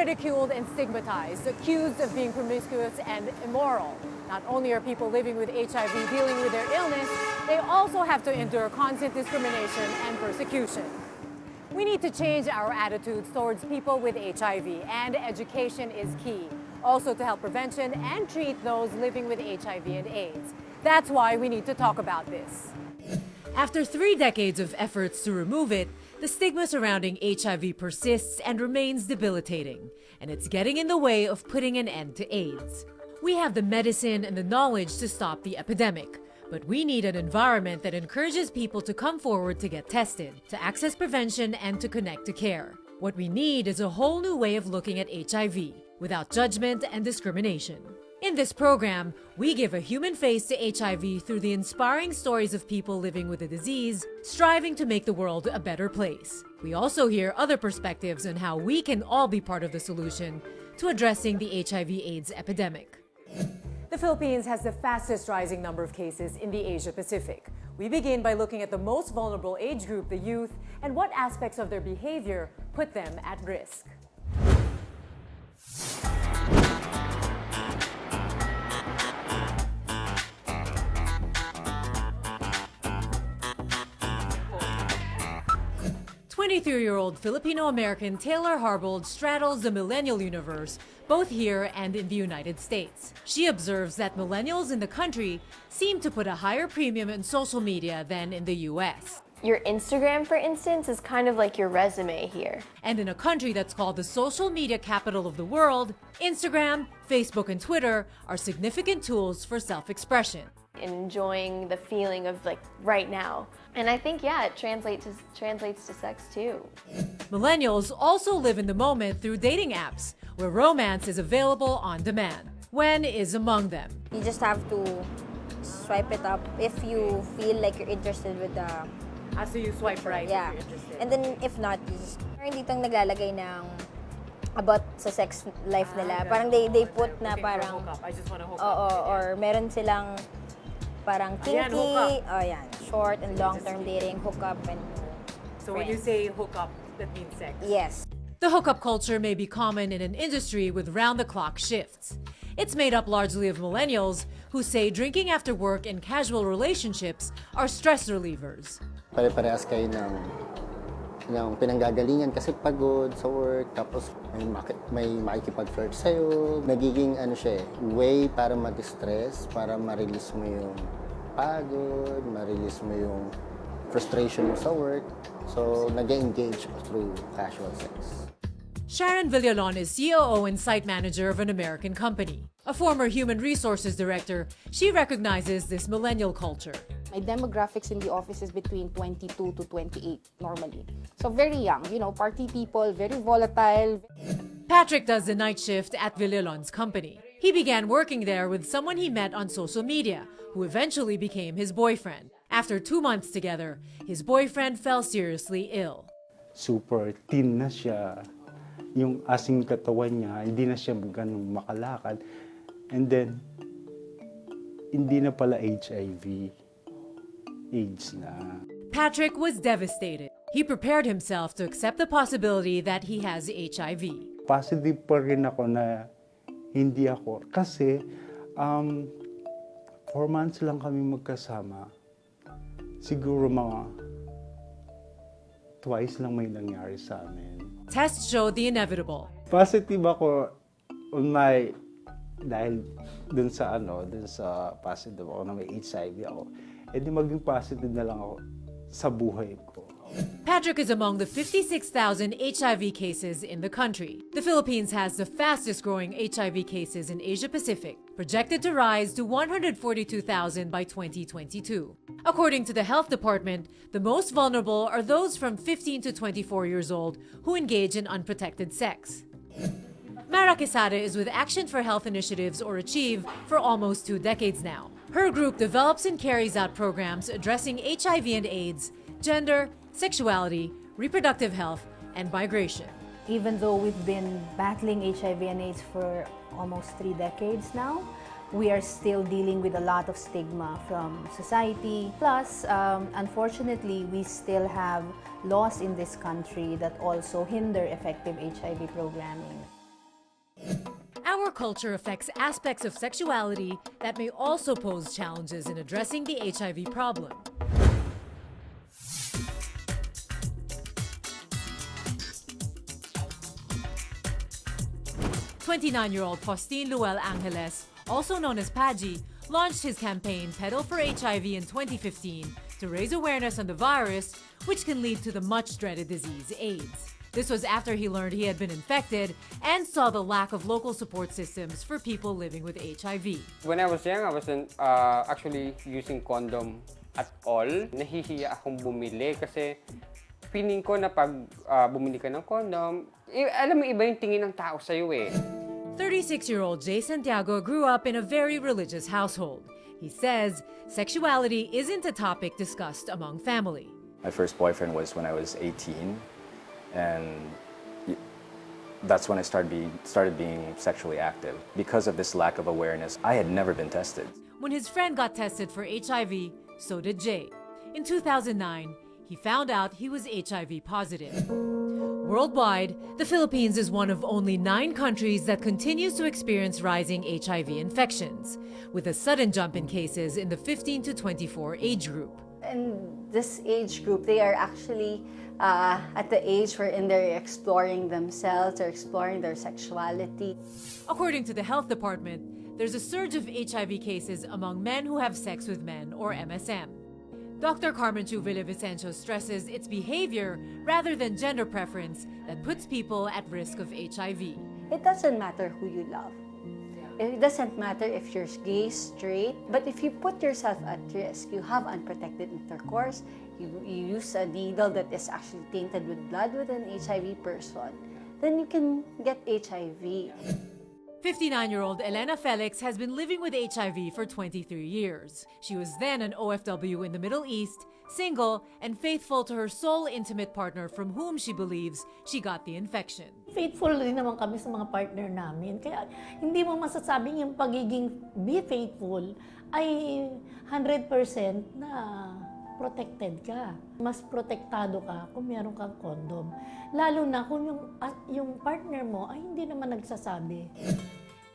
ridiculed and stigmatized, accused of being promiscuous and immoral. Not only are people living with HIV dealing with their illness, they also have to endure constant discrimination and persecution. We need to change our attitudes towards people with HIV, and education is key. Also to help prevention and treat those living with HIV and AIDS. That's why we need to talk about this. After 3 decades of efforts to remove it, the stigma surrounding HIV persists and remains debilitating, and it's getting in the way of putting an end to AIDS. We have the medicine and the knowledge to stop the epidemic, but we need an environment that encourages people to come forward to get tested, to access prevention, and to connect to care. What we need is a whole new way of looking at HIV, without judgment and discrimination. In this program, we give a human face to HIV through the inspiring stories of people living with the disease, striving to make the world a better place. We also hear other perspectives on how we can all be part of the solution to addressing the HIV/AIDS epidemic. The Philippines has the fastest rising number of cases in the Asia Pacific. We begin by looking at the most vulnerable age group, the youth, and what aspects of their behavior put them at risk. "23-year-old Filipino-American Taylor Harbold straddles the millennial universe, both here and in the United States. She observes that millennials in the country seem to put a higher premium in social media than in the US. Your Instagram, for instance, is kind of like your resume here. And in a country that's called the social media capital of the world, Instagram, Facebook, and Twitter are significant tools for self-expression. Enjoying the feeling of like right now. And I think, yeah, it translates to sex too. Millennials also live in the moment through dating apps, where romance is available on demand. Wen is among them. You just have to swipe it up if you feel like you're interested with the... So you swipe right yeah. if you're interested. And then if not, you just... Parang ditong naglalagay ng about sa sex life nila. Parang they put na parang... I just want to hook Oo, up. or meron silang parang kinky. Ayan, Oh, yan. Short and long-term dating, hookup, and... So when you say hook up, that means sex? Yes. The hookup culture may be common in an industry with round-the-clock shifts. It's made up largely of millennials who say drinking after work and casual relationships are stress relievers. Pare-parehas kayo ng pinanggagalingan kasi pagod sa work, tapos may makikipag-flirt sa'yo. Nagiging way para ma-distress, para ma-release mo yung pagod, ma-release mo yung frustration mo sa work. So, nag-engage through casual sex. Sharon Villalon is COO and site manager of an American company. A former human resources director, she recognizes this millennial culture. My demographics in the office is between 22 to 28 normally. So very young, party people, very volatile. Patrick does the night shift at Villalon's company. He began working there with someone he met on social media, who eventually became his boyfriend. After 2 months together, his boyfriend fell seriously ill. Super thin na siya. Yung asing katawan niya, hindi na siya ganun makalakad. And then, hindi na pala HIV. AIDS na. Patrick was devastated. He prepared himself to accept the possibility that he has HIV. Positive pa rin ako na hindi ako. Kasi, 4 months lang kami magkasama. Siguro mga twice lang may nangyari sa amin. Tests showed the inevitable. Positive ako dahil dun sa positive ako na may HIV ako. Di maging positive na lang ako sa buhay ko. Patrick is among the 56,000 HIV cases in the country. The Philippines has the fastest growing HIV cases in Asia Pacific, projected to rise to 142,000 by 2022. According to the Health Department, the most vulnerable are those from 15 to 24 years old who engage in unprotected sex. Mara Quesada is with Action for Health Initiatives, or ACHIEVE, for almost 2 decades now. Her group develops and carries out programs addressing HIV and AIDS, gender, sexuality, reproductive health, and migration. Even though we've been battling HIV and AIDS for almost 3 decades now, we are still dealing with a lot of stigma from society. Plus, unfortunately, we still have laws in this country that also hinder effective HIV programming. our culture affects aspects of sexuality that may also pose challenges in addressing the HIV problem. "29-year-old Faustin Luel Angeles, also known as Paji, launched his campaign Pedal for HIV in 2015 to raise awareness on the virus, which can lead to the much-dreaded disease AIDS. This was after he learned he had been infected and saw the lack of local support systems for people living with HIV. When I was young, I wasn't actually using condom at all. Nahihiya akong bumili kasi feeling ko na pag bumili ka ng condom, alam mo, iba yung tingin ng tao sa'yo eh. 36-year-old Jay Santiago grew up in a very religious household. He says sexuality isn't a topic discussed among family. My first boyfriend was when I was 18, and that's when I started being sexually active. Because of this lack of awareness, I had never been tested. When his friend got tested for HIV, so did Jay. In 2009, he found out he was HIV positive. Worldwide, the Philippines is one of only 9 countries that continues to experience rising HIV infections, with a sudden jump in cases in the 15 to 24 age group. In this age group, they are actually at the age wherein they're exploring themselves, they're exploring their sexuality. According to the health department, there's a surge of HIV cases among men who have sex with men, or MSM. Dr. Carmen Villavicencio stresses it's behavior rather than gender preference that puts people at risk of HIV. It doesn't matter who you love. It doesn't matter if you're gay, straight, but if you put yourself at risk, you have unprotected intercourse, you use a needle that is actually tainted with blood with an HIV person, then you can get HIV. 59-year-old Elena Felix has been living with HIV for 23 years. She was then an OFW in the Middle East, single, and faithful to her sole intimate partner from whom she believes she got the infection. Faithful rin naman kami sa mga partner namin. Kaya hindi mo masasabing yung pagiging be faithful ay 100% na protected ka. Mas protektado ka kung meron kang condom. Lalo na kung yung partner mo ay hindi naman nagsasabi.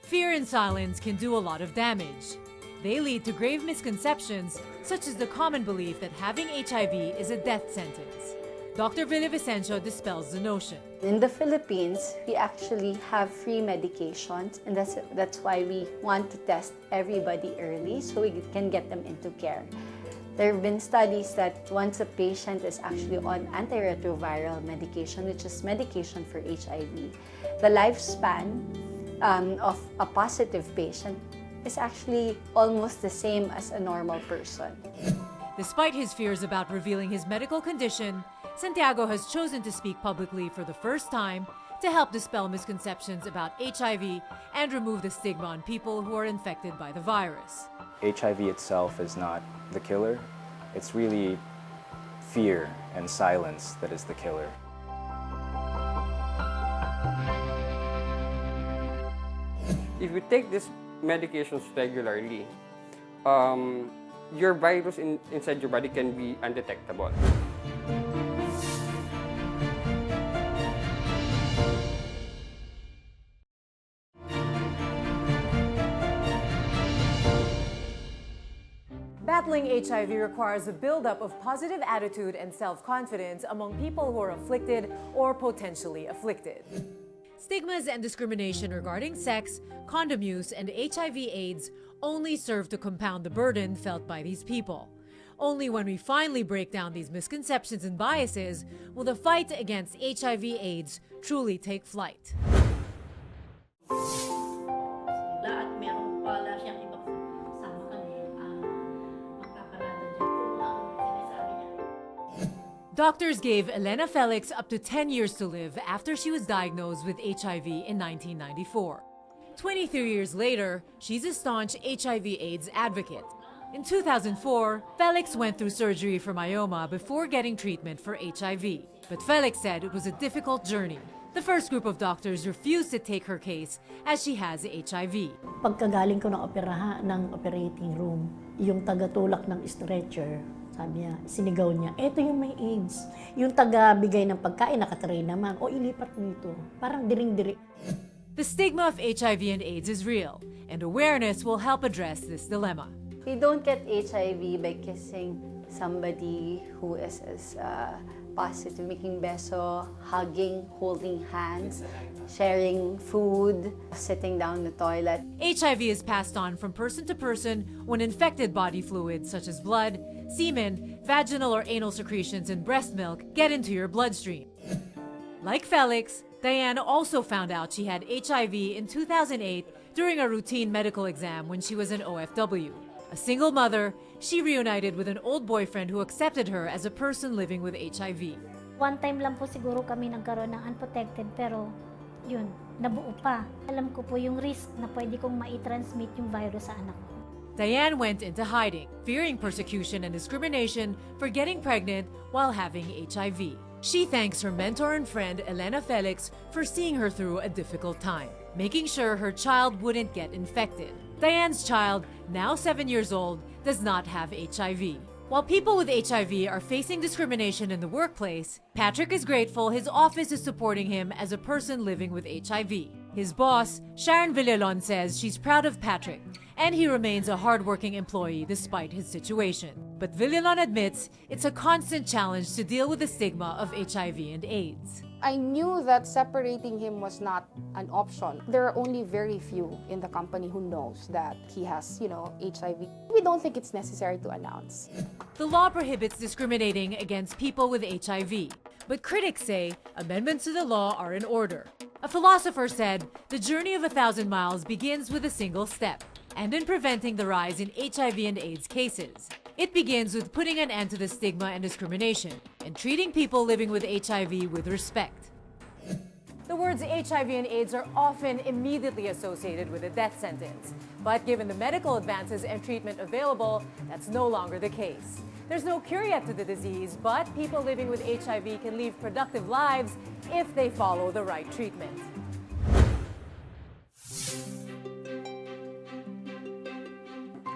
Fear and silence can do a lot of damage. They lead to grave misconceptions, such as the common belief that having HIV is a death sentence. Dr. Villavicencio dispels the notion. In the Philippines, we actually have free medications, and that's why we want to test everybody early so we can get them into care. There have been studies that once a patient is actually on antiretroviral medication, which is medication for HIV, the lifespan of a positive patient is actually almost the same as a normal person. Despite his fears about revealing his medical condition, Santiago has chosen to speak publicly for the first time to help dispel misconceptions about HIV and remove the stigma on people who are infected by the virus. HIV itself is not the killer. It's really fear and silence that is the killer. If you take these medications regularly, your virus inside your body can be undetectable. Battling HIV requires a buildup of positive attitude and self-confidence among people who are afflicted or potentially afflicted. Stigmas and discrimination regarding sex, condom use, and HIV/AIDS only serve to compound the burden felt by these people. Only when we finally break down these misconceptions and biases will the fight against HIV/AIDS truly take flight. Doctors gave Elena Felix up to 10 years to live after she was diagnosed with HIV in 1994. 23 years later, she's a staunch HIV/AIDS advocate. In 2004, Felix went through surgery for myoma before getting treatment for HIV. But Felix said it was a difficult journey. The first group of doctors refused to take her case as she has HIV. Pagkagaling ko ng operating room, yung taga-tulak ng stretcher, sabi niya, sinigaw niya, eto yung may AIDS. Yung taga-bigay ng pagkain, nakatray naman, o ilipat mo ito. Parang diring-diri. The stigma of HIV and AIDS is real, and awareness will help address this dilemma. You don't get HIV by kissing somebody who is positive, making beso, hugging, holding hands, sharing food, sitting down the toilet. HIV is passed on from person to person when infected body fluids such as blood, semen, vaginal or anal secretions, and breast milk get into your bloodstream. Like Felix, Diane also found out she had HIV in 2008 during a routine medical exam when she was an OFW. A single mother, she reunited with an old boyfriend who accepted her as a person living with HIV. One time lang po siguro kami nagkaroon ng unprotected, pero yun, nabuo pa. Alam ko po yung risk na pwede kong mai-transmit yung virus sa anak ko. Diane went into hiding, fearing persecution and discrimination for getting pregnant while having HIV. She thanks her mentor and friend Elena Felix for seeing her through a difficult time, making sure her child wouldn't get infected. Diane's child, now 7 years old, does not have HIV. While people with HIV are facing discrimination in the workplace, Patrick is grateful his office is supporting him as a person living with HIV. His boss, Sharon Villalon, says she's proud of Patrick, and he remains a hardworking employee despite his situation. But Villalon admits it's a constant challenge to deal with the stigma of HIV and AIDS. I knew that separating him was not an option. There are only very few in the company who knows that he has, HIV. We don't think it's necessary to announce. The law prohibits discriminating against people with HIV, but critics say amendments to the law are in order. A philosopher said, the journey of 1,000 miles begins with a single step, and in preventing the rise in HIV and AIDS cases. It begins with putting an end to the stigma and discrimination and treating people living with HIV with respect. The words HIV and AIDS are often immediately associated with a death sentence. But given the medical advances and treatment available, that's no longer the case. There's no cure yet to the disease, but people living with HIV can live productive lives if they follow the right treatment.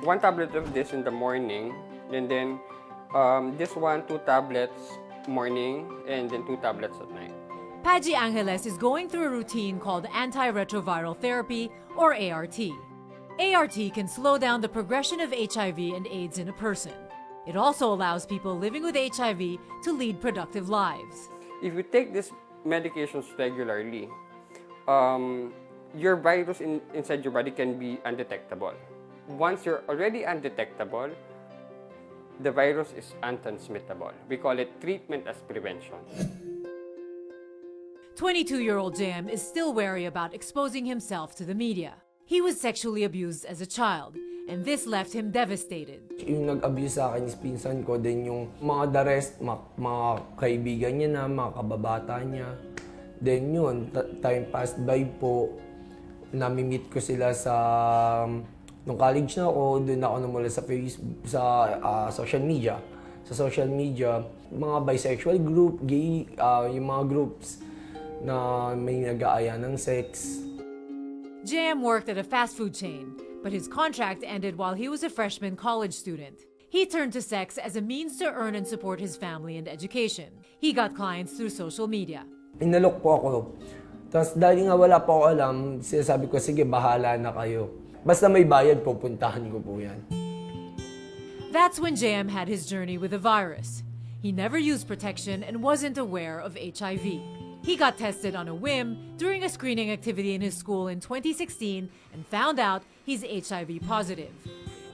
One tablet of this in the morning, and then this one, 2 tablets morning, and then 2 tablets at night. Paji Angeles is going through a routine called antiretroviral therapy, or ART. ART can slow down the progression of HIV and AIDS in a person. It also allows people living with HIV to lead productive lives. If you take these medications regularly, your virus inside your body can be undetectable. Once you're already undetectable, the virus is untransmittable. We call it treatment as prevention. 22-year-old JM is still wary about exposing himself to the media. He was sexually abused as a child, and this left him devastated. Yung nag-abuse sa akin is pinsan ko, din yung mga the rest, mga kaibigan niya na, mga kababata niya. Then yun, time passed by po, nami-meet ko sila sa... Nung college na ako, doon ako namula sa Facebook, sa social media. Sa social media, mga bisexual group, gay, yung mga groups na may nag-aaya ng sex. JM worked at a fast food chain, but his contract ended while he was a freshman college student. He turned to sex as a means to earn and support his family and education. He got clients through social media. Inalok po ako. Tapos dahil nga wala po ako alam, sinasabi ko, sige, bahala na kayo. Basta may bayad, pupuntahan ko po yan. That's when JM had his journey with the virus. He never used protection and wasn't aware of HIV. He got tested on a whim during a screening activity in his school in 2016 and found out he's HIV positive.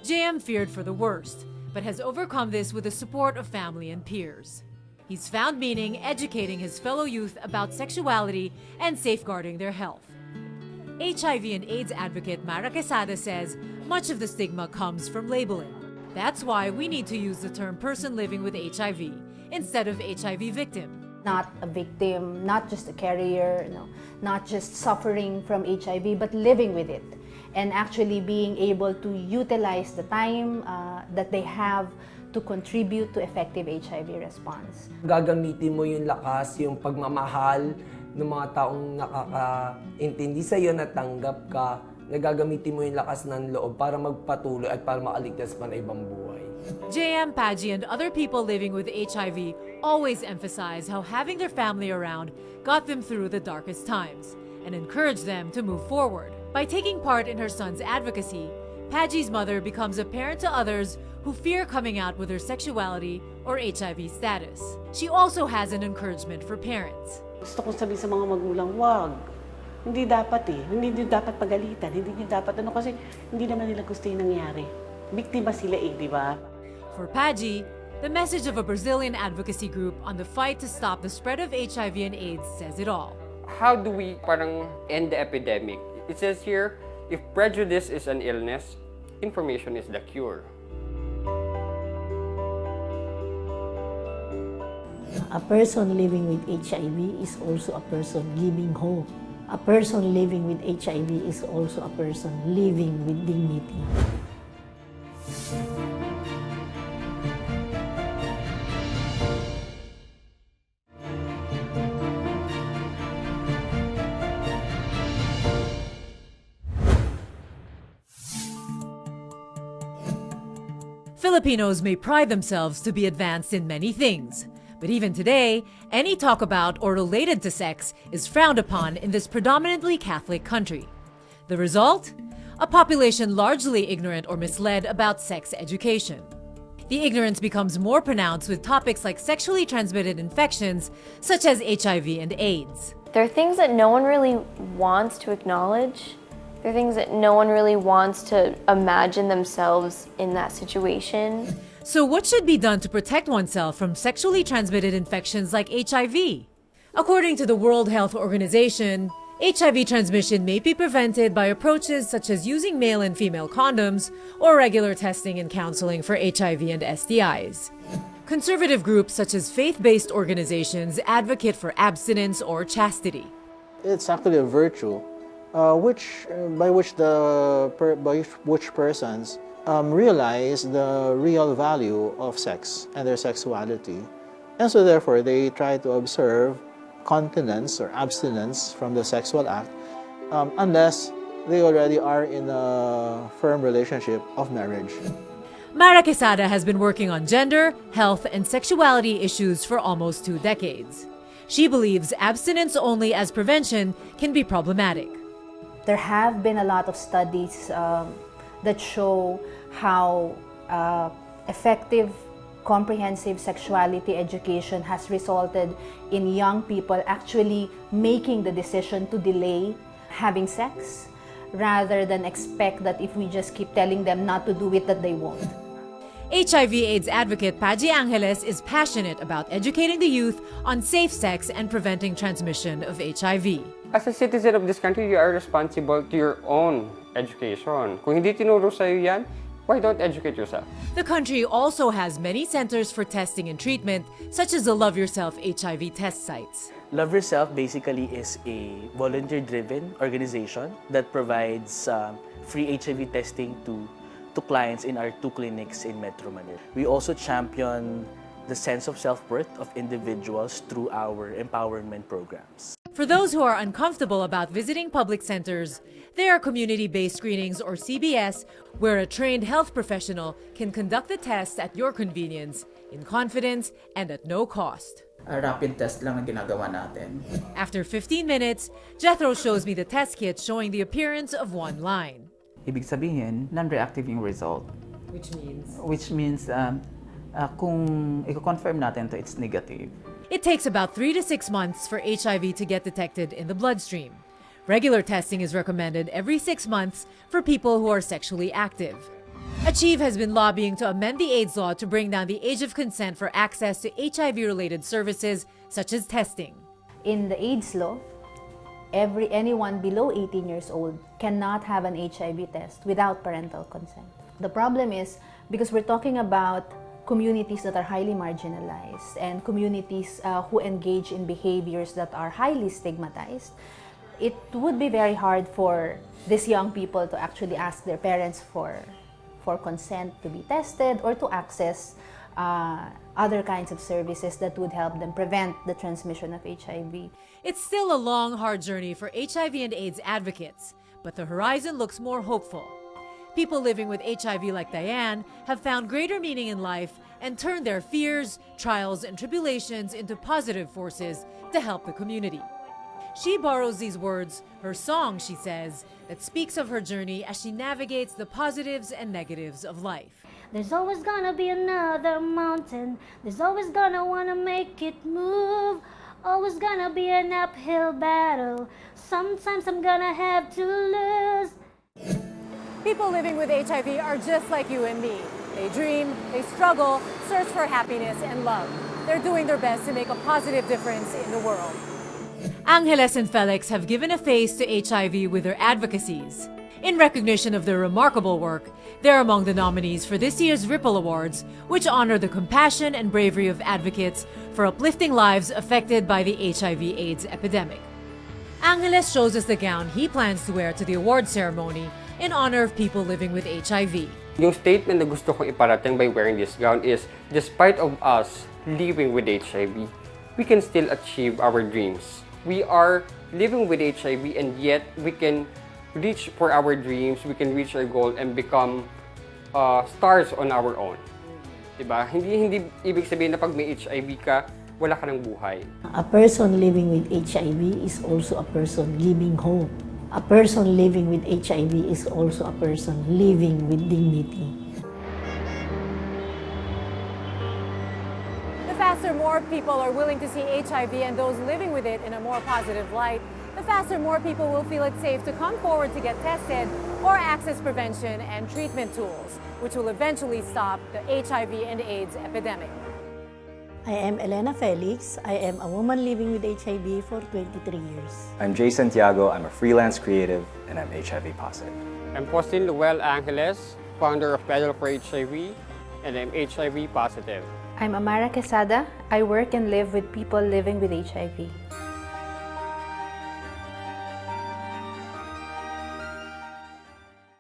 JM feared for the worst, but has overcome this with the support of family and peers. He's found meaning educating his fellow youth about sexuality and safeguarding their health. HIV and AIDS advocate Mara Quesada says much of the stigma comes from labeling. That's why we need to use the term person living with HIV instead of HIV victim. Not a victim, not just a carrier, not just suffering from HIV, but living with it. And actually being able to utilize the time that they have to contribute to effective HIV response. Gagamitin mo yung lakas, yung pagmamahal, ng mga taong nakakaintindi sa'yo, natanggap ka, nagagamitin mo yung lakas ng loob para magpatuloy at para makaligtas pa ng ibang buhay. JM, Paji, and other people living with HIV always emphasize how having their family around got them through the darkest times, and encourage them to move forward. By taking part in her son's advocacy, Paji's mother becomes a parent to others who fear coming out with their sexuality or HIV status. She also has an encouragement for parents. Gusto kong sabihin sa mga magulang, wag. Hindi dapat Hindi nyo dapat pagalitan. Hindi nyo dapat kasi hindi naman nila gusto yung nangyari. Biktima sila di ba? For Paji, the message of a Brazilian advocacy group on the fight to stop the spread of HIV and AIDS says it all. How do we parang end the epidemic? It says here, if prejudice is an illness, information is the cure. A person living with HIV is also a person giving hope. A person living with HIV is also a person living with dignity. Filipinos may pride themselves to be advanced in many things. But even today, any talk about or related to sex is frowned upon in this predominantly Catholic country. The result? A population largely ignorant or misled about sex education. The ignorance becomes more pronounced with topics like sexually transmitted infections, such as HIV and AIDS. There are things that no one really wants to acknowledge. There are things that no one really wants to imagine themselves in that situation. So what should be done to protect oneself from sexually transmitted infections like HIV? According to the World Health Organization, HIV transmission may be prevented by approaches such as using male and female condoms or regular testing and counseling for HIV and STIs. Conservative groups such as faith-based organizations advocate for abstinence or chastity. It's actually a virtue by which persons realize the real value of sex and their sexuality. And so therefore they try to observe continence or abstinence from the sexual act unless they already are in a firm relationship of marriage. Mara Quesada has been working on gender, health, and sexuality issues for almost 2 decades. She believes abstinence only as prevention can be problematic. There have been a lot of studies that show how effective, comprehensive sexuality education has resulted in young people actually making the decision to delay having sex rather than expect that if we just keep telling them not to do it, that they won't. HIV/AIDS advocate Paji Angeles is passionate about educating the youth on safe sex and preventing transmission of HIV. As a citizen of this country, you are responsible to your own education. Kung hindi tinuro sa'yo yan, why don't educate yourself? The country also has many centers for testing and treatment, such as the Love Yourself HIV test sites. Love Yourself basically is a volunteer-driven organization that provides free HIV testing to clients in our 2 clinics in Metro Manila. We also champion the sense of self-worth of individuals through our empowerment programs. For those who are uncomfortable about visiting public centers, there are community-based screenings or CBS where a trained health professional can conduct the test at your convenience, in confidence, and at no cost. A rapid test lang ang ginagawa natin. After 15 minutes, Jethro shows me the test kit showing the appearance of one line. Ibig sabihin, non-reactive yung result. Which means? Which means, kung i-confirm natin to it's negative. It takes about 3 to 6 months for HIV to get detected in the bloodstream. Regular testing is recommended every 6 months for people who are sexually active. Achieve has been lobbying to amend the AIDS law to bring down the age of consent for access to HIV-related services such as testing. In the AIDS law, anyone below 18 years old cannot have an HIV test without parental consent. The problem is, because we're talking about communities that are highly marginalized and communities who engage in behaviors that are highly stigmatized, it would be very hard for these young people to actually ask their parents for consent to be tested or to access other kinds of services that would help them prevent the transmission of HIV. It's still a long, hard journey for HIV and AIDS advocates, but the horizon looks more hopeful. People living with HIV like Diane have found greater meaning in life and turned their fears, trials, and tribulations into positive forces to help the community. She borrows these words, her song, she says, that speaks of her journey as she navigates the positives and negatives of life. There's always gonna be another mountain. There's always gonna wanna make it move. Always gonna be an uphill battle. Sometimes I'm gonna have to lose. People living with HIV are just like you and me. They dream, they struggle, search for happiness and love. They're doing their best to make a positive difference in the world. Angeles and Felix have given a face to HIV with their advocacies. In recognition of their remarkable work, they're among the nominees for this year's Ripple Awards, which honor the compassion and bravery of advocates for uplifting lives affected by the HIV/AIDS epidemic. Angeles shows us the gown he plans to wear to the award ceremony in honor of people living with HIV. Yung statement na gusto kong iparating by wearing this gown is, despite of us living with HIV, we can still achieve our dreams. We are living with HIV and yet we can reach for our dreams, we can reach our goal and become stars on our own. Diba? Hindi ibig sabihin na pag may HIV ka, wala ka ng buhay. A person living with HIV is also a person living hope. A person living with HIV is also a person living with dignity. The faster more people are willing to see HIV and those living with it in a more positive light, the faster more people will feel it safe to come forward to get tested or access prevention and treatment tools, which will eventually stop the HIV and AIDS epidemic. I am Elena Felix. I am a woman living with HIV for 23 years. I'm Jay Santiago. I'm a freelance creative, and I'm HIV positive. I'm Postin Luel Angeles, founder of Pedal for HIV, and I'm HIV positive. I'm Amara Quesada. I work and live with people living with HIV.